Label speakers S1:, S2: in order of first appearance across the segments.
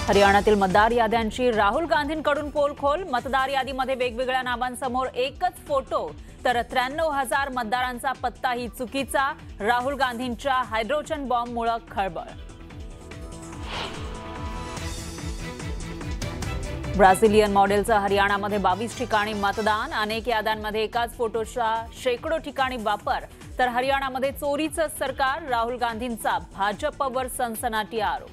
S1: हरियाणातील मतदार याद्यांची राहुल गांधींकडून पोलखोल। मतदार यादीमध्ये वेगवेगळ्या नावांसमोर एकच फोटो, तर 93,000 मतदारांचा पत्ताही चुकीचा। राहुल गांधींच्या हायड्रोजन बॉम्बमुळे खळबळ। ब्राझिलियन मॉडेलचा हरियाणामध्ये 22 ठिकाणी मतदान। अनेक याद्यांमध्ये एकाच फोटोचा शेकडो ठिकाणी वापर, तर हरियाणामध्ये चोरीचं सरकार। राहुल गांधींचा भाजपवर सनसनाटी आरोप।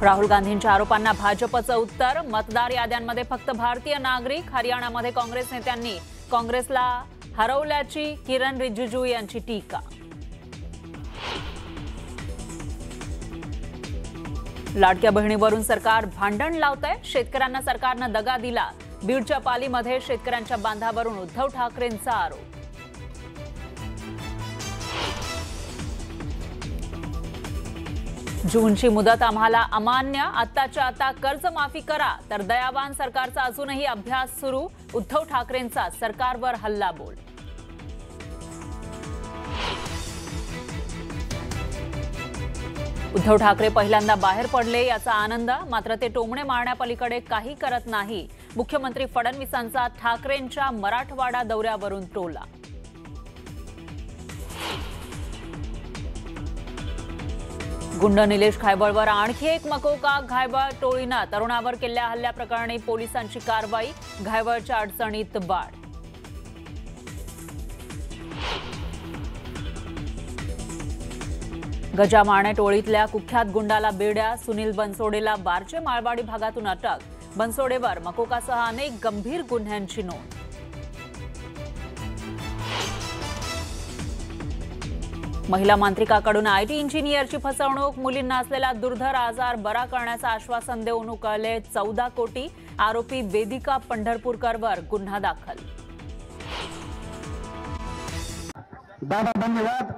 S1: राहुल गांधींच्या आरोपांना भाजपचं उत्तर। मतदार याद्यांमध्ये फक्त भारतीय नागरिक। हरियाणामध्ये काँग्रेस नेत्यांनी काँग्रेसला हरवल्याची किरण रिजिजू यांची टीका। लाडक्या बहिणीवरून सरकार भांडण लावतंय। शेतकऱ्यांना सरकारनं दगा दिला। बीडच्या पालीमध्ये शेतकऱ्यांच्या बांधावरून उद्धव ठाकरेंचा आरोप। जूनची मुदत आम्हाला अमान्य। आत्ताच्या आता कर्जमाफी करा, तर दयावान सरकारचा अजूनही अभ्यास सुरू। उद्धव ठाकरेंचा सरकारवर हल्लाबोल। उद्धव ठाकरे पहिल्यांदा बाहेर पडले याचा आनंद, मात्र ते टोमणे मारण्यापलीकडे काही करत नाही। मुख्यमंत्री फडणवीसांचा ठाकरेंच्या मराठवाडा दौऱ्यावरून टोला। गुंड निलेश घायबळवर आणखी एक मकोका। घायबळ टोळीनं तरुणावर केलेल्या हल्ल्याप्रकरणी पोलिसांची कारवाई। घायबळच्या अडचणीत वाढ। गजा मारणे टोळीतल्या कुख्यात गुंडाला बेड्या। सुनील बनसोडेला बारचे माळवाडी भागातून अटक। बनसोडेवर मकोकासह अनेक गंभीर गुन्ह्यांची नोंद। महिला मांत्रिकाकडून आयटी इंजिनियरची फसवणूक। मुलींना असलेला दुर्धर आजार बरा करण्याचं आश्वासन देऊन उकळले 14 कोटी। आरोपी वेदिका पंढरपूरकरवर गुन्हा दाखल।
S2: दादा धन्यवाद।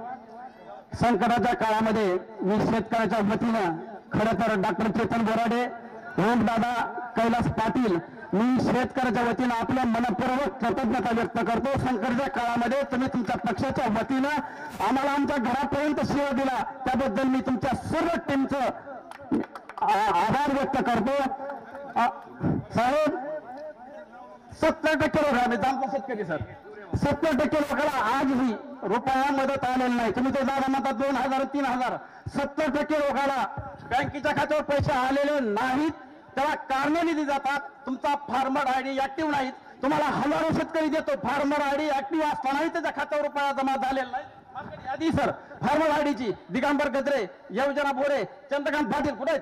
S2: संकटाच्या काळामध्ये मी शेतकऱ्याच्या वतीनं खरं तर डॉक्टर चेतन बोराडे, ओम दादा, कैलास पाटील, मी शेतकऱ्याच्या वतीनं आपल्या मनपूर्वक कृतज्ञता व्यक्त करतो। संकटाच्या काळामध्ये तुम्ही तुमच्या पक्षाच्या वतीनं आम्हाला आमच्या घरापर्यंत सेवा दिला, त्याबद्दल मी तुमच्या सर्व टीमचं आभार व्यक्त करतो। साहेब 70% लोक आम्ही दामचा शेतकरी सर, 70% लोकांना आजही रुपया मदत आलेली नाही। तुम्ही ते जागा म्हणता 2,000 3,000, 70% लोकांना बँकेच्या खात्यावर पैसे आलेले नाहीत। त्याला कारणे दिली जातात, तुमचा फार्मर आयडी ऍक्टिव्ह नाहीत। तुम्हाला हजारो शेतकरी देतो, फार्मर आयडी ऍक्टिव्ह असतानाही त्याच्या खात्यावर रुपया जमा झालेला नाही। यादी सर फार्मर आयडीची दिगंबर गजरे, योजना बोरे, चंद्रकांत पाटील कुठे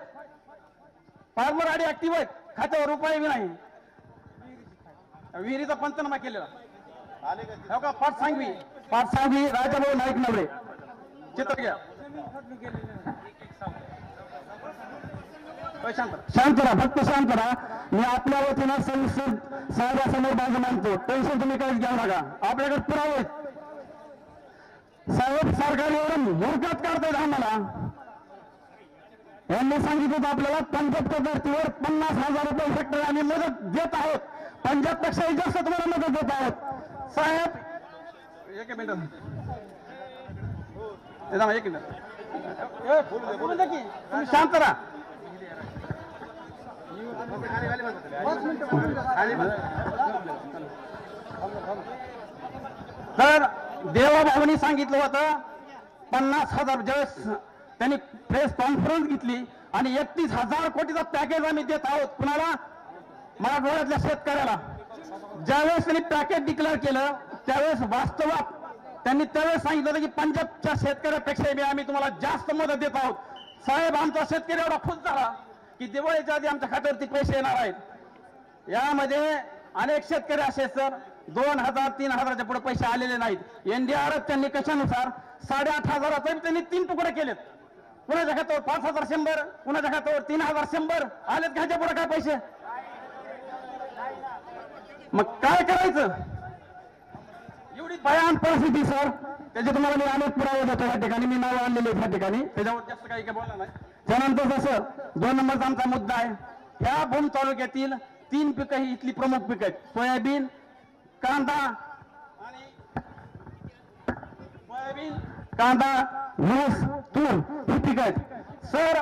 S2: फार्मर आयडी ऍक्टिव्ह आहे, खात्यावर रुपये बी नाही। विहिरीचा पंचनामा केलेला का पाठसांगवी राजाभाऊ नाईक नवरे चित्र घ्या। शांत राहा, फक्त शांत राहा। मी आपल्या वतीनं सविस्तर साहेबांसमोर बाजू मांडतो, टेन्शन तुम्ही काहीच घेऊ नका, आपल्याकडे पुरावे आहेत। साहेब सरकार एवढं मूर्खात काढतायत आम्हाला। यांनी सांगितलं होतं आपल्याला पंजाबच्या धर्तीवर 50,000 रुपये हेक्टर आम्ही मदत देत आहोत, पंजाबपेक्षाही जास्त तुम्हाला मदत देत आहोत। साहेब एक मिनिट, एक मिनिट तुम्ही शांत राहा। तर देवाभाऊनी सांगितलं होतं 50,000, ज्यावेळेस त्यांनी प्रेस कॉन्फरन्स घेतली आणि 31,000 कोटीचा पॅकेज आम्ही देत आहोत कुणाला, मराठवाड्यातल्या शेतकऱ्याला। ज्यावेळेस त्यांनी पॅकेज डिक्लेअर केलं त्यावेळेस वास्तवात त्यांनी त्यावेळेस सांगितलं होतं की पंजाबच्या शेतकऱ्यापेक्षा आम्ही तुम्हाला जास्त मदत देत आहोत। साहेब आमचा शेतकरी एवढा खुश झाला की दिवाळीच्या आधी आमच्या खात्यावरती पैसे येणार आहेत। यामध्ये अनेक शेतकरी असे सर 2,000 3,000च्या पुढे पैसे आलेले नाहीत। एनडीआरएफ त्यांनी कशानुसार 8,500 त्यांनी 3 तुकडे केलेत। कुणाच्या खात्यावर 5,100, कुणाच्या खात्यावर 3,100 आलेत, घ्यायच्या पुढे काय पैसे, मग काय करायचं? एवढी भयान परिस्थिती सर, त्याचे तुम्हाला मी अनेक पुरावे देतो या ठिकाणी, मी नाव आणलेले त्या ठिकाणी, त्याच्यावर जास्त काही बोलणार नाही। त्यानंतर जसं 2 नंबरचा आमचा मुद्दा आहे, ह्या भूम तालुक्यातील 3 पिकं ही इथली प्रमुख पिकं आहेत, सोयाबीन, कांदा आणि सोयाबीन कांदा, ऊस, तूर ही पिकं आहेत सर.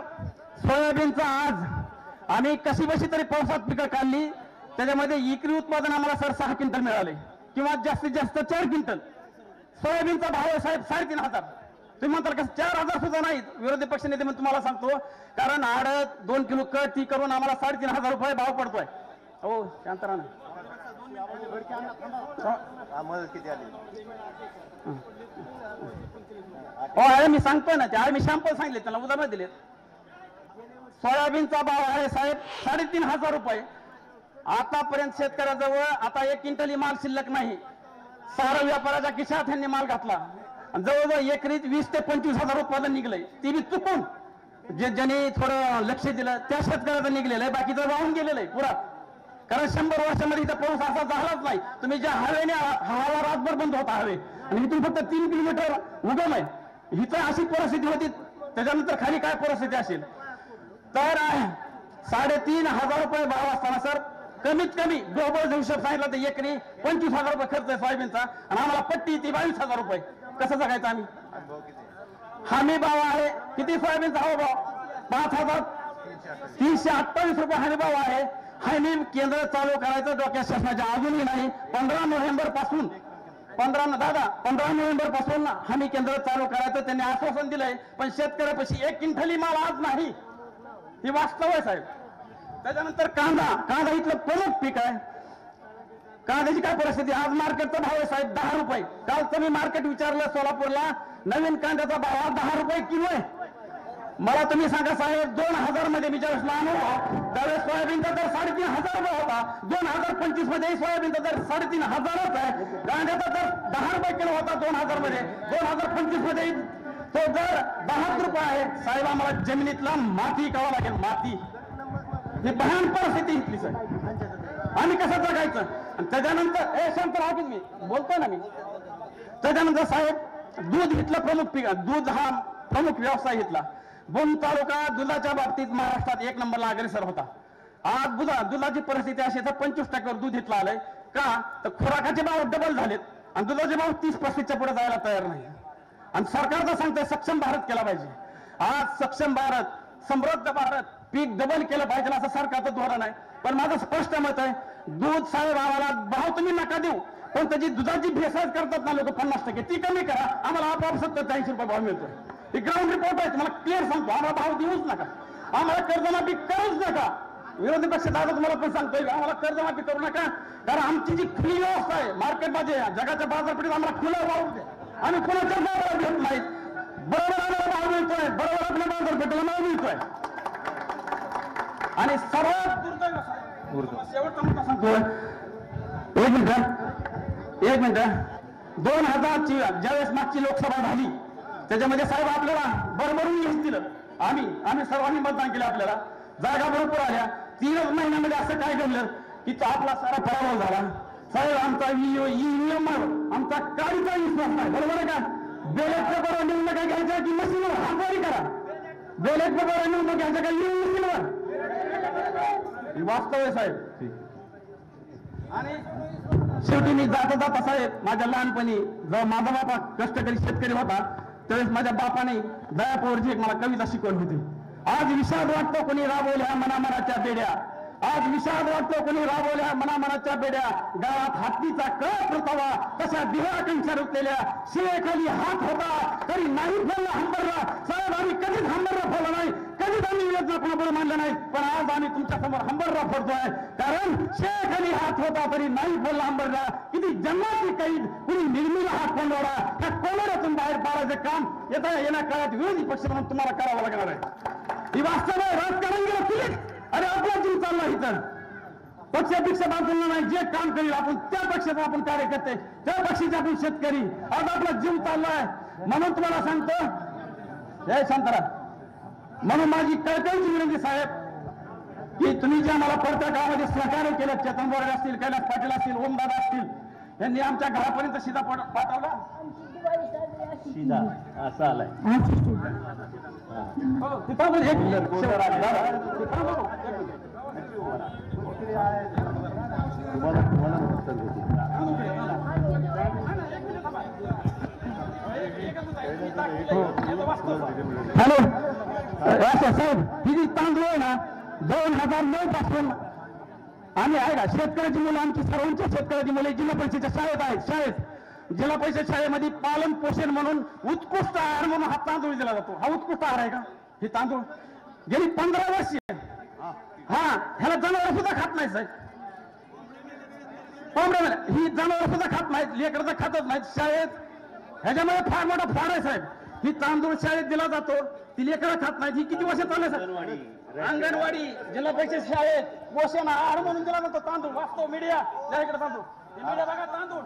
S2: सोयाबीनचा आज आम्ही कशी बशी तरी पावसात पिकं काढली, त्याच्यामध्ये एकरी उत्पादन आम्हाला सर 6 क्विंटल मिळाले किंवा जास्तीत जास्त 4 क्विंटल. सोयाबीनचा भाव आहे साहेब 3,500. तुम्ही म्हणताल का 4,000 सुद्धा नाही. विरोधी पक्ष नेते म्हणून तुम्हाला सांगतो, कारण आडत 2 किलो कट ती करून आम्हाला 3,500 रुपये भाव पडतोय. हो शांत राहा ना. हो आहे मी सांगतोय ना, ते मी शॅम्पल सांगितले त्याला उदाहरण दिले. सोयाबीनचा भाव आहे साहेब 3,500 रुपये. आतापर्यंत शेतकऱ्याजवळ आता 1 क्विंटल माल शिल्लक नाही. सारा व्यापाराच्या खिशात यांनी माल घातला. जवळजवळ एकरीत 20 ते 25,000 उत्पादन निघलंय. ती बी चुकून ज्यांनी थोडं लक्ष दिलं त्या शेतकऱ्याचं निघलेलं आहे, बाकीचं वाहून गेलेलं आहे पुरा. कारण 100 वर्षामध्ये इथं पाऊस असा झालाच नाही. तुम्ही ज्या हवेने हवा रातभर बंद होता हवे आणि इथून फक्त 3 किलोमीटर उगवलंय. इथं अशी परिस्थिती होती, त्याच्यानंतर खाली काय परिस्थिती असेल. तर 3,500 रुपये भाव असताना सर कमीत कमी ग्लोबल हिशोब सांगितला तर एकरी 25,000 रुपये खर्च आहे सोयाबीनचा आणि आम्हाला पट्टी ती 22,000 रुपये. कसं जगायचं आम्ही. हमी भाव आहे किती सोयाबीनचा हवा भाव 5,328 रुपये हमी भाव आहे. हमी केंद्र चालू करायचं डोक्यात शासनाच्या अजूनही नाही. 15 नोव्हेंबर पासून 15 नोव्हेंबर पासून हमी केंद्र चालू करायचं त्यांनी आश्वासन दिलंय, पण शेतकऱ्यापाशी 1 क्विंटल माल आज नाही. ही वास्तव आहे साहेब. त्याच्यानंतर कांदा इथलं प्रमुख पीक आहे. कांद्याची काय परिस्थिती. आज मार्केटचा भाव आहे साहेब 10 रुपये. कालचं मी मार्केट विचारलं सोलापूरला, नवीन कांद्याचा भाव हा 10 रुपये किलो आहे. मला तुम्ही सांगा साहेब 2000 मध्ये मी ज्यावेळेस लहान होतो त्यावेळेस सोयाबीनचा दर 3,500 रुपये होता. 2025 मध्ये सोयाबीनचा दर 3,500 आहे. कांद्याचा दर 10 रुपये किलो होता 2000 मध्ये. 2025 मध्ये तो दर 10 रुपये आहे. साहेब आम्हाला जमिनीतला माती काढावं लागेल. माती ही भयान परिस्थिती इथली साहेब. आम्ही कसं जगायचं. आणि त्याच्यानंतर शांत राहा की मी बोलतोय ना मी. त्याच्यानंतर साहेब दूध इथलं प्रमुख पीक. दूध हा प्रमुख व्यवसाय इथला. बोन तालुका दुधाच्या बाबतीत महाराष्ट्रात 1 नंबरला अग्रेसर होता. आज दुधाची परिस्थिती अशी तर 25% दूध इथलं आलंय. का तर खुराकाचे भाव डबल झालेत आणि दुधाचे भाव 30-35च्या पुढे जायला तयार नाही. आणि सरकारचं सांगतंय सक्षम भारत केला पाहिजे. आज सक्षम भारत, समृद्ध भारत, पीक डबल केलं पाहिजे असं सरकारचं धोरण आहे. पण माझं स्पष्ट मत आहे दूध साहेब आम्हाला भाव तुम्ही नका देऊ, पण त्याची दुधाची भेसळ करतात ना लोक 50% ती कमी करा. आम्हाला आपोआप 70 ते 80 रुपये भाव मिळतोय. ही ग्राउंड रिपोर्ट आहे. तुम्हाला क्लिअर सांगतो आम्हाला भाव देऊच नका. आम्हाला कर्जमाफी करूच नका. विरोधी पक्ष दादा तुम्हाला पण सांगतोय आम्हाला कर्जमाफी करू नका. कारण आमची जी खुली व्यवस्था आहे मार्केटमध्ये जगाच्या बाजारपेठेत आम्हाला खुलं भाव द्या. आम्ही कुणाच्या भावाला घेत नाहीत. बरोबर आम्हाला भाव मिळतोय, बरोबर आपल्या बाजारपेठेला भाव मिळतोय. आणि सर्वात दुर्दैव शेवटचा मुद्दा सांगतोय. एक मिनिट 2000 ची ज्यावेळेस मागची लोकसभा झाली त्याच्यामध्ये साहेब आपल्याला भरभरून यश दिलं. आम्ही सर्वांनी मतदान केलं. आपल्याला जागा भरपूर आल्या. 3 महिन्यामध्ये असं काय घडलं की आपला सारा पराभव झाला. साहेब आमचा ईव्हीएम आमचा काळीचा विश्वास नाही. बरोबर आहे का. बॅलेट पेपरवर निवडणुका घ्यायच्या की मशीनवर हातवारी करा. बॅलेट पेपरवर निवडणूक घ्यायच्या का मशीनवर. वास्तव आहे साहेब. आणि शेवटी मी जाता साहेब माझ्या लहानपणी जेव्हा माझा बापा कष्टकरी शेतकरी होता त्यावेळेस माझ्या बापाने दयापोरची एक मला कविता शिकवली होती. आज विषाद वाटतो कोणी राबवल्या मनामनाच्या बेड्या. आज विषाद वाटतो कोणी राबवल्या मनामनाच्या बेड्या. गावात हत्तीचा कळ परतावा तशा दिव्याकांक्षा रुतलेल्या शिवेखाली हात होता तरी नाही फोडला हंबरला. साहेब आम्ही कधीच हंबरला फोडला नाही, कधीच आम्ही योजना कोणाबरोबर मांडला नाही. पण आज आम्ही तुमच्या समोर हंबरला फोडतोय कारण शिवेखाली हात होता तरी नाही फोडला हंबरला. किती जन्माची कैद कुणी निर्मिला हात फोडला. त्या कोणातून बाहेर पाडायचं काम येण्या काळात विरोधी पक्ष म्हणून तुम्हाला करावं लागणार आहे. ही वास्तव आहे. राजकारण गेलं तुझे अरे आपला जीव चालला इथं. पक्षापेक्षा बाजूला नाही. जे काम करील आपण त्या पक्षाचा आपण कार्यकर्ते, त्या पक्षाचे आपण शेतकरी. आज आपला जीव चाललाय. म्हणून तुम्हाला सांगतो जय शांताराम. म्हणून माझी कळकळीची विनंती साहेब की तुम्ही जे आम्हाला पडत्या गावामध्ये सहकार्य केलं, चेतन बोराडे असतील, कैलास पाटील असतील, ओमदादा असतील, यांनी आमच्या घरापर्यंत सीधा पाठवला. सीधा असं आलाय. हॅलो साहेब, ही जी तांदूळ आहे ना 2009 पासून आम्ही आहे का शेतकऱ्याची मुलं, आमची सर्वांच्या शेतकऱ्याची मुले जिल्हा परिषदेच्या शाळेत आहेत. जिल्हा परिषद शाळेमध्ये पालन पोषण म्हणून उत्कृष्ट आहार म्हणून हा तांदूळ दिला जातो. हा उत्कृष्ट आहार आहे का? हे तांदूळ गेली 15 वर्ष ह्याला जनावर सुद्धा खात नाही साहेब. ही जनावर सुद्धा खात नाहीत, लेकरं तर खातच नाहीत शाळेत. ह्याच्यामुळे फार मोठा फ्रॉड आहे साहेब. ही तांदूळ शाळेत दिला जातो, ती लेकरं खात नाहीत. ही किती वर्ष चालले साहेब? अंगणवाडी जिल्हा परिषद शाळेत पोषण आहार म्हणून दिला जातो तांदूळ. वास्तव मीडिया इकडे तांदूळ, मीडिया बघा तांदूळ.